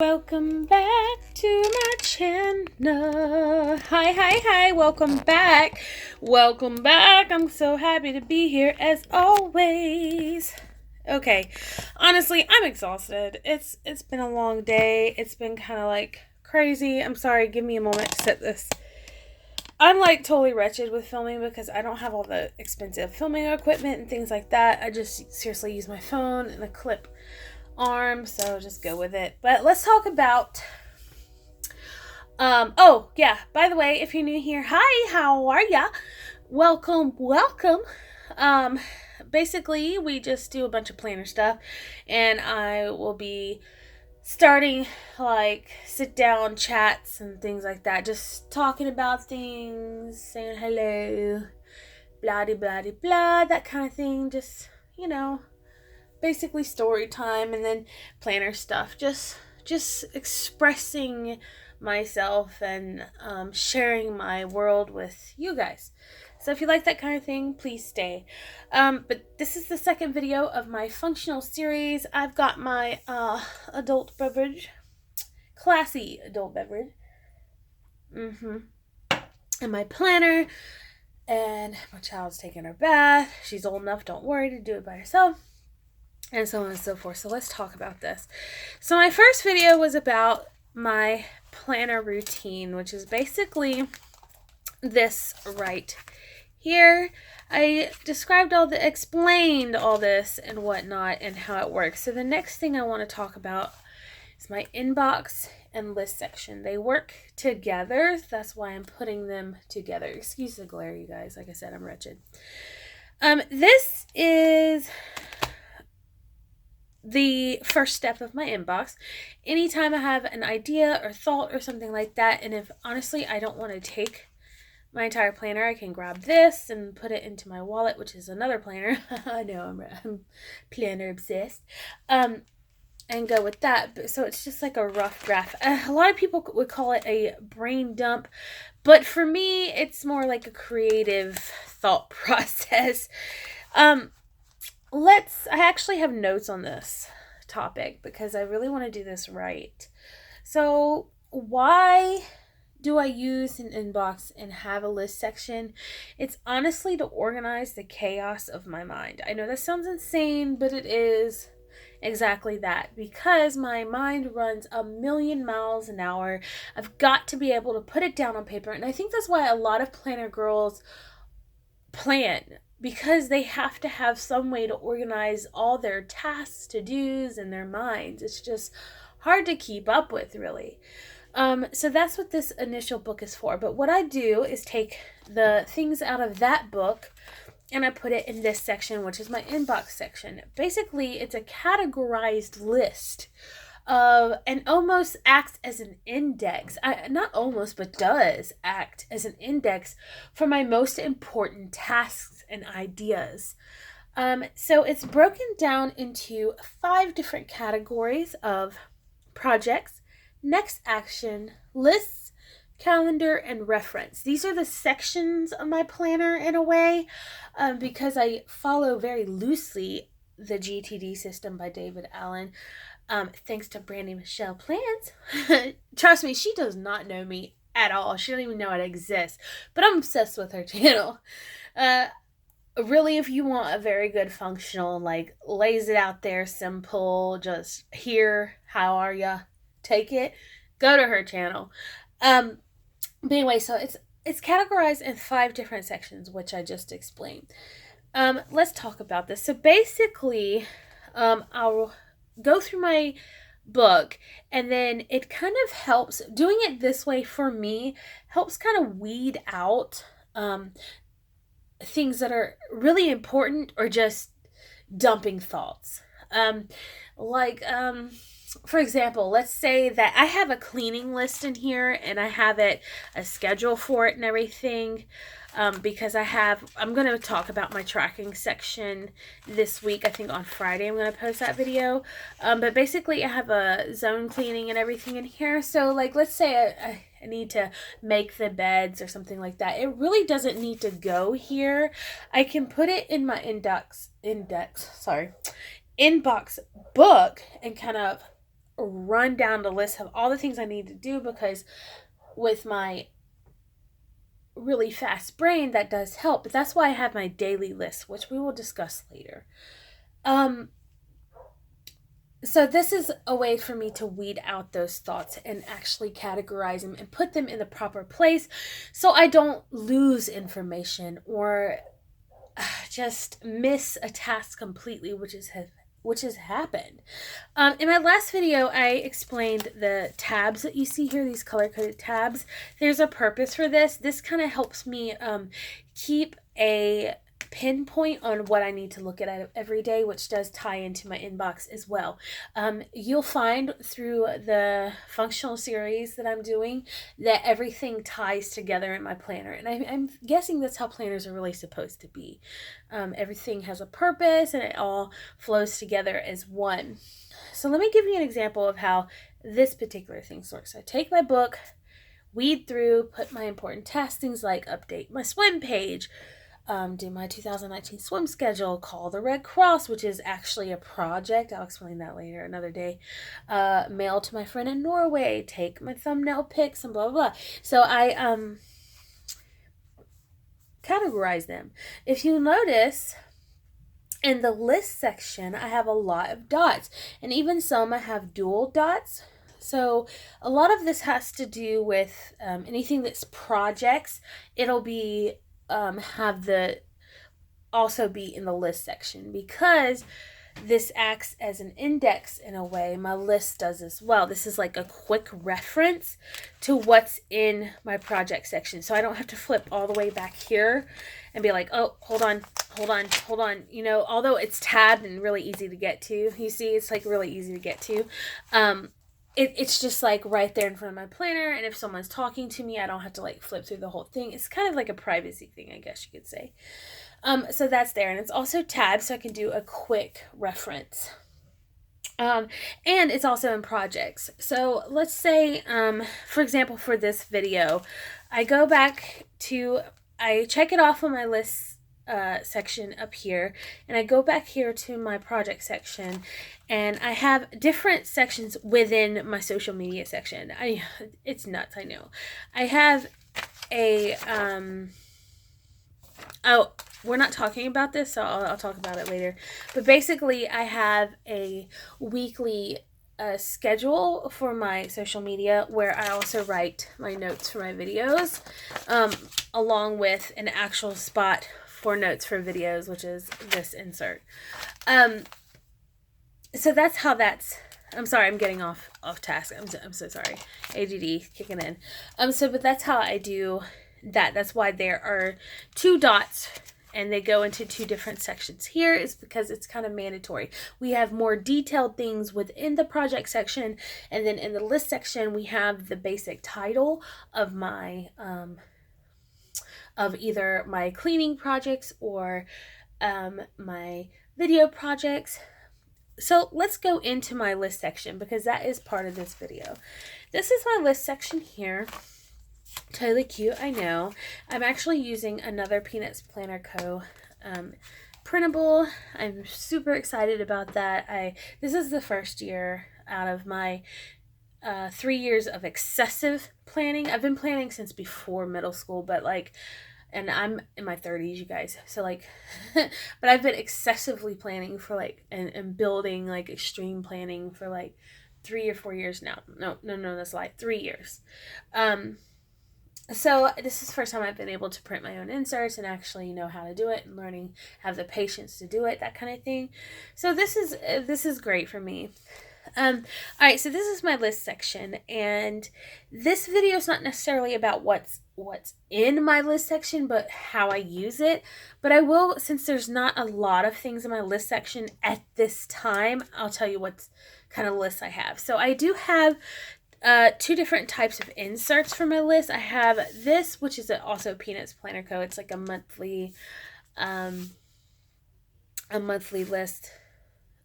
Welcome back to my channel. Hi, welcome back. I'm so happy to be here as always. Okay, honestly, I'm exhausted. It's been a long day. It's been kind of like crazy. I'm sorry, give me a moment to set this. I'm like totally wretched with filming because I don't have all the expensive filming equipment and things like that. I just seriously use my phone and a clip arm, so just go with it. But let's talk about oh yeah, by the way, if you're new here, hi, how are ya? Welcome. um Basically we just do a bunch of planner stuff, and I will be starting like sit down chats and things like that, just talking about things, saying hello, blah blah blah, that kind of thing. Just, basically story time, and then planner stuff, just expressing myself and sharing my world with you guys. So if you like that kind of thing, please stay. But this is the second video of my functional series. I've got my adult beverage, classy adult beverage, and my planner, and my child's taking her bath. She's old enough, don't worry, to do it by herself, and so on and so forth. So let's talk about this. So my first video was about my planner routine, which is basically this right here. I explained all this and whatnot and how it works. So the next thing I want to talk about is my inbox and list section. They work together. That's why I'm putting them together. Excuse the glare, you guys. Like I said, I'm wretched. This is the first step of my inbox. Anytime I have an idea or thought or something like that, and if honestly I don't want to take my entire planner, I can grab this and put it into my wallet, which is another planner. I know I'm planner obsessed. And go with that. So it's just like a rough draft. A lot of people would call it a brain dump, but for me it's more like a creative thought process. I actually have notes on this topic because I really want to do this right. So why do I use an inbox and have a list section? It's honestly to organize the chaos of my mind. I know that sounds insane, but it is exactly that, because my mind runs a million miles an hour. I've got to be able to put it down on paper, and I think that's why a lot of planner girls plan, because they have to have some way to organize all their tasks, to-dos, and their minds. It's just hard to keep up with, really. So that's what this initial book is for. But what I do is take the things out of that book and I put it in this section, which is my inbox section. Basically, it's a categorized list and almost acts as an index. Not almost, but does act as an index for my most important tasks and ideas. So it's broken down into 5 different categories of projects, next action, lists, calendar, and reference. These are the sections of my planner in a way, because I follow very loosely the GTD system by David Allen. Thanks to Brandy Michelle Plants. Trust me, she does not know me at all. She doesn't even know it exists, but I'm obsessed with her channel. Really, if you want a very good functional, like, lays it out there, simple, just here, how are ya, take it, go to her channel. But anyway, so it's categorized in 5 different sections, which I just explained. Let's talk about this. So basically, I'll go through my book, and then it kind of helps, doing it this way for me helps kind of weed out things that are really important or just dumping thoughts. For example, let's say that I have a cleaning list in here and I have a schedule for it and everything, because I'm going to talk about my tracking section this week. I think on Friday I'm going to post that video. But basically I have a zone cleaning and everything in here. So like, let's say I need to make the beds or something like that. It really doesn't need to go here. I can put it in my inbox book and kind of run down the list of all the things I need to do, because with my really fast brain, that does help. But that's why I have my daily list, which we will discuss later. So this is a way for me to weed out those thoughts and actually categorize them and put them in the proper place, so I don't lose information or just miss a task completely, which has happened. In my last video, I explained the tabs that you see here, these color-coded tabs. There's a purpose for this. This kind of helps me keep a pinpoint on what I need to look at every day, which does tie into my inbox as well. You'll find through the functional series that I'm doing that everything ties together in my planner, and I'm guessing that's how planners are really supposed to be. Everything has a purpose and it all flows together as one. So let me give you an example of how this particular thing works. I take my book, weed through, put my important tasks, things like update my swim page, do my 2019 swim schedule, call the Red Cross, which is actually a project. I'll explain that later another day. Mail to my friend in Norway, take my thumbnail pics, and blah, blah, blah. So I categorize them. If you notice, in the list section, I have a lot of dots, and even some I have dual dots. So a lot of this has to do with anything that's projects. It'll be also be in the list section, because this acts as an index in a way. My list does as well. This is like a quick reference to what's in my project section, so I don't have to flip all the way back here and be like, oh, hold on, you know, although it's tabbed and really easy to get to. You see, it's like really easy to get to. It's just like right there in front of my planner, and if someone's talking to me, I don't have to like flip through the whole thing. It's kind of like a privacy thing, I guess you could say. So that's there, and it's also tabbed, so I can do a quick reference. And it's also in projects. So let's say, for example, for this video, I check it off on my list section up here, and I go back here to my project section, and I have different sections within my social media section. It's nuts, I know. I have a oh, we're not talking about this, so I'll talk about it later. But basically, I have a weekly schedule for my social media where I also write my notes for my videos, along with an actual spot for notes for videos, which is this insert. So that's how that's. I'm sorry, I'm getting off task. I'm so sorry. ADD kicking in. But that's how I do that. That's why there are 2 dots and they go into 2 different sections. Here is because it's kind of mandatory. We have more detailed things within the project section, and then in the list section we have the basic title of my of either my cleaning projects or my video projects. So let's go into my list section, because that is part of this video. This is my list section here. Totally cute, I know. I'm actually using another Peanuts Planner Co. Printable. I'm super excited about that. This is the first year out of my 3 years of excessive planning. I've been planning since before middle school, but like, and I'm in my 30s, you guys. So like, but I've been excessively planning for like, and building like extreme planning for like 3 or 4 years now. No, that's a lie. 3 years. So this is the first time I've been able to print my own inserts and actually know how to do it, and learning, have the patience to do it, that kind of thing. So this is great for me. All right, so this is my list section, and this video is not necessarily about what's in my list section, but how I use it. But I will, since there's not a lot of things in my list section at this time, I'll tell you what kind of lists I have. So I do have 2 different types of inserts for my list. I have this, which is also Peanuts Planner Co. It's like a monthly list.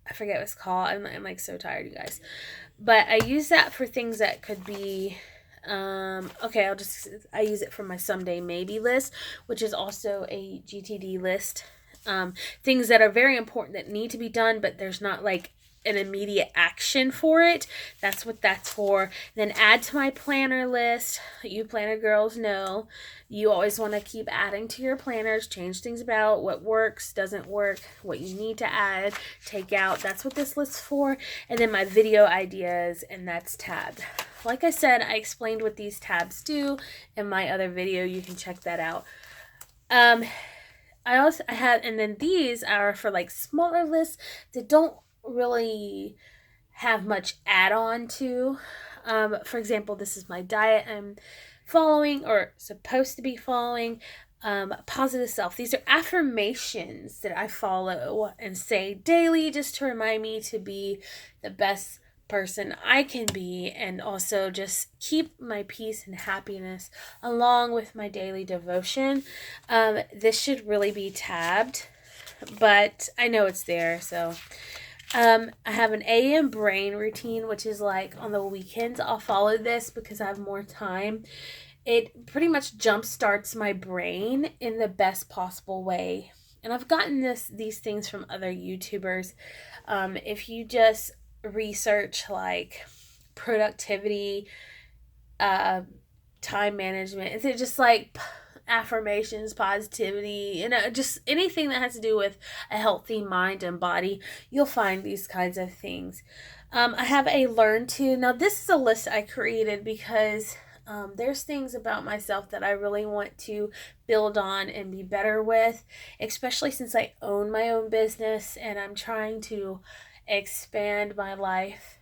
I forget what it's called. I'm like so tired, you guys. But I use that for things that could be, okay, I use it for my someday maybe list, which is also a GTD list. Things that are very important that need to be done, but there's not like an immediate action for it. That's what that's for. Then add to my planner list. You planner girls know you always want to keep adding to your planners, change things about what works, doesn't work, what you need to add, take out. That's what this list's for. And then my video ideas, and that's tabbed. Like I said, I explained what these tabs do in my other video. You can check that out. I have, and then these are for like smaller lists that don't really have much add-on to. For example, this is my diet I'm following or supposed to be following. Positive self. These are affirmations that I follow and say daily just to remind me to be the best person I can be, and also just keep my peace and happiness along with my daily devotion. This should really be tabbed, but I know it's there. So I have an AM brain routine, which is like on the weekends I'll follow this because I have more time. It pretty much jump starts my brain in the best possible way. And I've gotten these things from other YouTubers. If you just research like productivity, time management, is it just like affirmations, positivity, just anything that has to do with a healthy mind and body, you'll find these kinds of things. I have a learn to. Now this is a list I created because there's things about myself that I really want to build on and be better with, especially since I own my own business and I'm trying to expand my life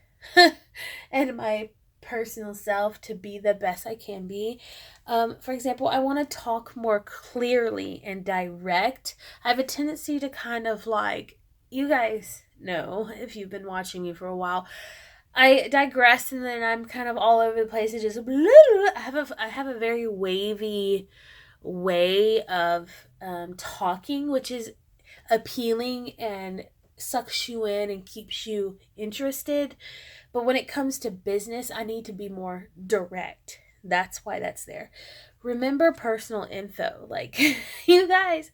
and my personal self to be the best I can be. For example, I want to talk more clearly and direct. I have a tendency to kind of like, you guys know if you've been watching me for a while, I digress and then I'm kind of all over the place. It just I have a very wavy way of talking, which is appealing and sucks you in and keeps you interested. But when it comes to business, I need to be more direct. That's why that's there. Remember personal info. Like, you guys,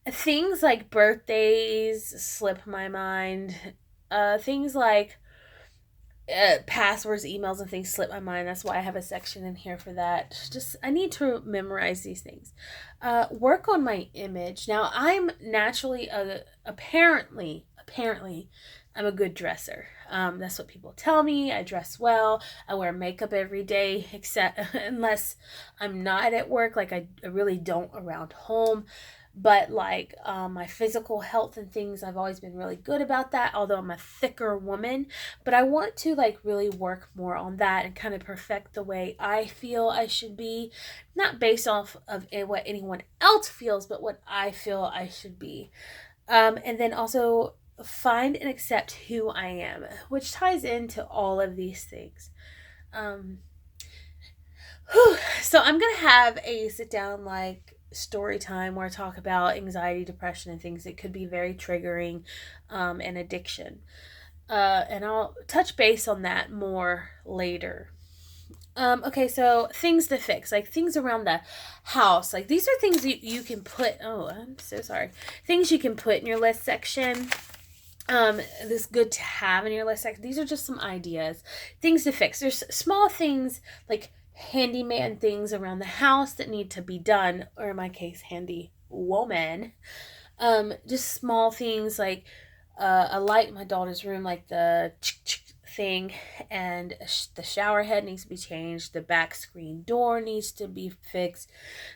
things like birthdays slip my mind. Things like passwords, emails, and things slip my mind. That's why I have a section in here for that. Just, I need to memorize these things. Work on my image. Now, I'm naturally, apparently, I'm a good dresser. That's what people tell me. I dress well. I wear makeup every day, except unless I'm not at work. Like I really don't around home. But like my physical health and things, I've always been really good about that, although I'm a thicker woman. But I want to like really work more on that and kind of perfect the way I feel I should be, not based off of what anyone else feels, but what I feel I should be. And then also find and accept who I am, which ties into all of these things. So I'm going to have a sit down like story time where I talk about anxiety, depression, and things that could be very triggering, and addiction. And I'll touch base on that more later. Okay, so things to fix, like things around the house. Like these are things you can put, oh, I'm so sorry. Things you can put in your list section. This is good to have in your list section. These are just some ideas. Things to fix. There's small things like handyman things around the house that need to be done, or in my case, handy woman. Just small things like a light in my daughter's room, like the thing, and the shower head needs to be changed. The back screen door needs to be fixed.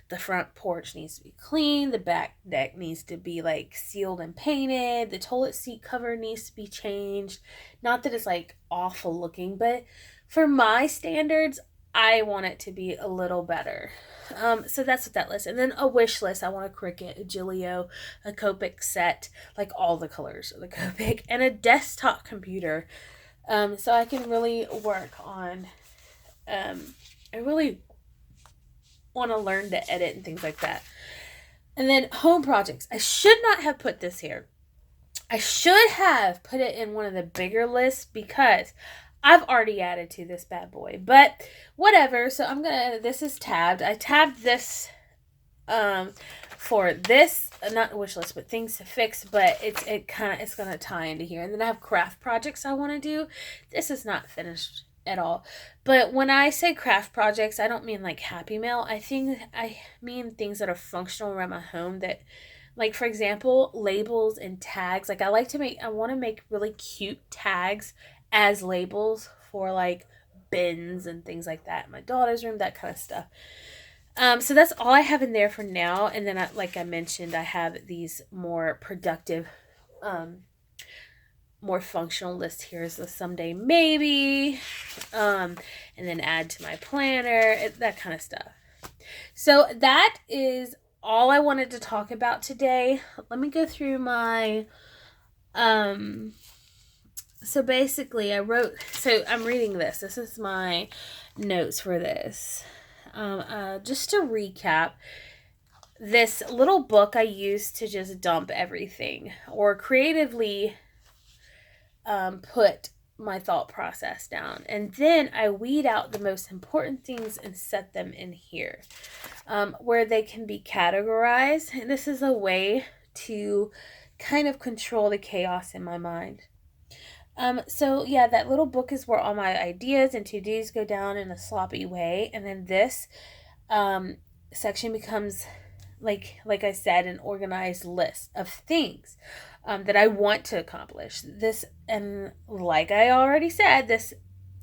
The front porch needs to be cleaned. The back deck needs to be like sealed and painted. The toilet seat cover needs to be changed. Not that it's like awful looking, but for my standards, I want it to be a little better. So that's what that list. And then a wish list. I want a Cricut, a Gilio, a Copic set, like all the colors of the Copic, and a desktop computer. So I can really work on, I really want to learn to edit and things like that. And then home projects. I should not have put this here. I should have put it in one of the bigger lists because I've already added to this bad boy, but whatever. So this is tabbed. I tabbed this for this, not wish list, but things to fix, but it's gonna tie into here. And then I have craft projects I want to do. This is not finished at all, but when I say craft projects, I don't mean like Happy Mail. I mean things that are functional around my home, that, like, for example, labels and tags. Like, I want to make really cute tags as labels for like bins and things like that in my daughter's room, that kind of stuff. So that's all I have in there for now. And then, like I mentioned, I have these more productive, more functional lists here. Is the someday maybe, and then add to my planner, that kind of stuff. So that is all I wanted to talk about today. Let me go through my, so basically I'm reading this. This is my notes for this. Just to recap, this little book I used to just dump everything or creatively put my thought process down. And then I weed out the most important things and set them in here, where they can be categorized. And this is a way to kind of control the chaos in my mind. So yeah, that little book is where all my ideas and to-dos go down in a sloppy way. And then this section becomes, like I said, an organized list of things that I want to accomplish. This, and like I already said, this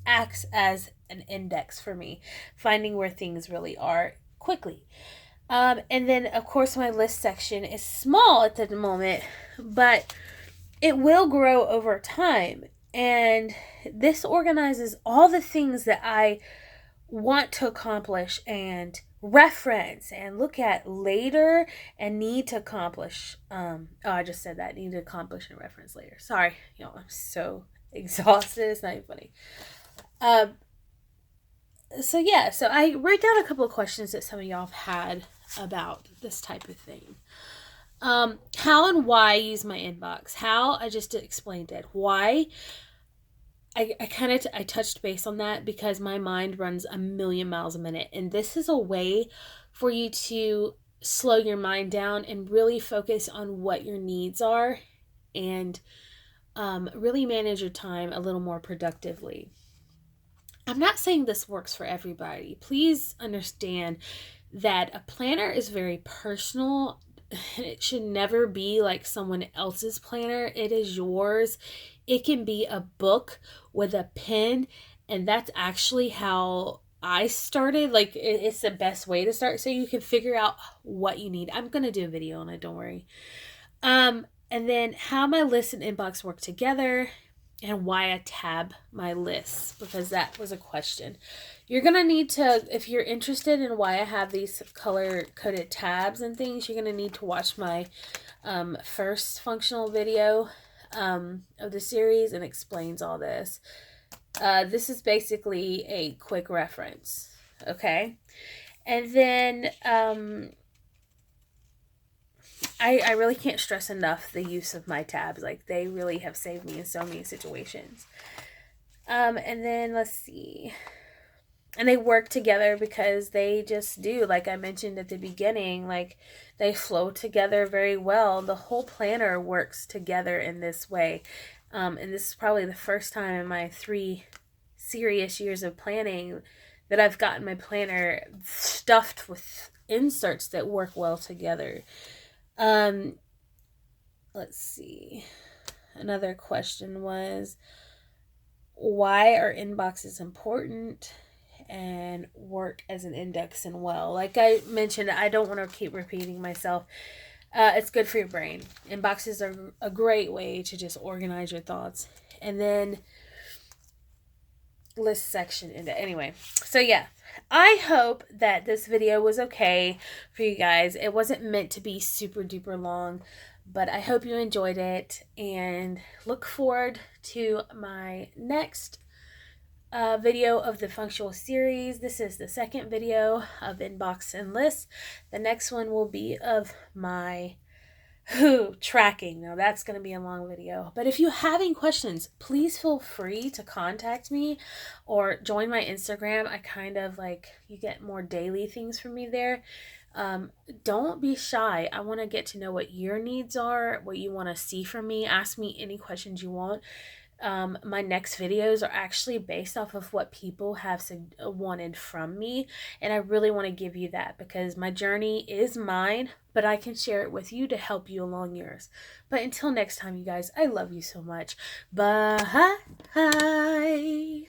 acts as an index for me, finding where things really are quickly. And then, of course, my list section is small at the moment, but it will grow over time. And this organizes all the things that I want to accomplish and reference and look at later and need to accomplish. I just said that. Need to accomplish and reference later. Sorry. I'm so exhausted. It's not even funny. So I wrote down a couple of questions that some of y'all have had about this type of thing. How and why I use my inbox. How, I just explained it. Why, I touched base on that because my mind runs a million miles a minute. And this is a way for you to slow your mind down and really focus on what your needs are and really manage your time a little more productively. I'm not saying this works for everybody. Please understand that a planner is very personal. It should never be like someone else's planner. It is yours. It can be a book with a pen, and that's actually how I started. Like, it's the best way to start, so you can figure out what you need. I'm gonna do a video on it, don't worry. And then how my list and inbox work together, and why I tab my lists, because that was a question. You're going to need to, if you're interested in why I have these color-coded tabs and things, you're going to need to watch my first functional video of the series, and explains all this. This is basically a quick reference, okay? And then I really can't stress enough the use of my tabs. Like, they really have saved me in so many situations. And then let's see. And they work together because they just do. Like I mentioned at the beginning, like, they flow together very well. The whole planner works together in this way. And this is probably the first time in my 3 serious years of planning that I've gotten my planner stuffed with inserts that work well together. Let's see. Another question was, why are inboxes important and work as an index and well? Like I mentioned, I don't want to keep repeating myself. It's good for your brain. Inboxes are a great way to just organize your thoughts. And then list section into anyway. So yeah, I hope that this video was okay for you guys. It wasn't meant to be super duper long, but I hope you enjoyed it, and look forward to my next video of the functional series. This is the second video of inbox and lists. The next one will be of my tracking. Now that's going to be a long video, but if you have any questions, please feel free to contact me or join my Instagram. I kind of like, you get more daily things from me there. Don't be shy. I want to get to know what your needs are, what you want to see from me. Ask me any questions you want. My next videos are actually based off of what people have wanted from me, and I really want to give you that because my journey is mine, but I can share it with you to help you along yours. But until next time, you guys, I love you so much. Bye.